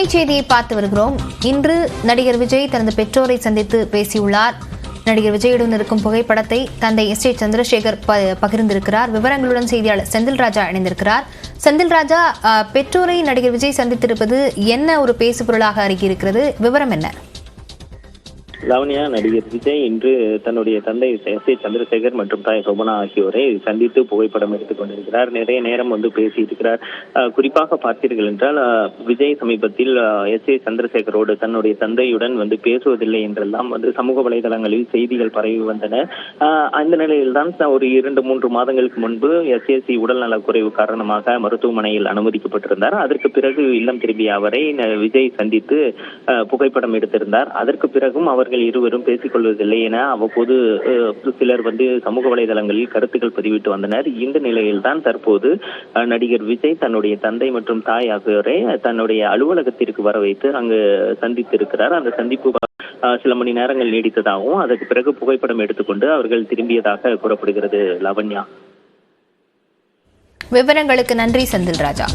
அண்மை செய்தியை பார்த்து வருகிறோம். இன்று நடிகர் விஜய் தனது பெற்றோரை சந்தித்து பேசியுள்ளார். நடிகர் விஜயுடன் இருக்கும் புகைப்படத்தை தந்தை எஸ் ஏ சந்திரசேகர் பகிர்ந்திருக்கிறார். விவரங்களுடன் செய்தியாளர் செந்தில் ராஜா இணைந்திருக்கிறார். செந்தில் ராஜா, பெற்றோரை நடிகர் விஜய் சந்தித்திருப்பது என்ன ஒரு பேசுபொருளாக இருக்கிறது? விவரம் என்ன? லாவண்யா, நடிகர் விஜய் இன்று தன்னுடைய தந்தை எஸ் ஏ சந்திரசேகர் மற்றும் தாய் சோபனா ஆகியோரை சந்தித்து புகைப்படம் எடுத்துக் கொண்டிருக்கிறார். நிறைய நேரம் பேசியிருக்கிறார். குறிப்பாக பார்த்தீர்கள் என்றால், விஜய் சமீபத்தில் எஸ் ஏ சந்திரசேகரோடு தன்னுடைய தந்தையுடன் பேசுவதில்லை என்றெல்லாம் சமூக வலைதளங்களில் செய்திகள் பரவி வந்தன. அந்த நிலையில்தான் ஒரு 2-3 மாதங்களுக்கு முன்பு SAC உடல்நலக்குறைவு காரணமாக மருத்துவமனையில் அனுமதிக்கப்பட்டிருந்தார். அதற்கு பிறகு இல்லம் திரும்பிய அவரை விஜய் சந்தித்து புகைப்படம் எடுத்திருந்தார். அதற்கு பிறகும் அவர்கள் இருவரும் பேசிக் கொள்வதில்லை என அவ்வப்போது சிலர் சமூக வலைதளங்களில் கருத்துக்கள் பதிவிட்டு வந்தனர். இந்த நிலையில்தான் தற்போது நடிகர் விஜய் தன்னுடைய தந்தை மற்றும் தாய் ஆகியோரை தன்னுடைய அலுவலகத்திற்கு வர வைத்து அங்கு சந்தித்திருக்கிறார். அந்த சந்திப்பு சில மணி நேரங்கள் நீடித்ததாகவும் அதற்கு பிறகு புகைப்படம் எடுத்துக்கொண்டு அவர்கள் திரும்பியதாக கூறப்படுகிறது. லாவண்யா, விவரங்களுக்கு நன்றி செந்தில் ராஜா.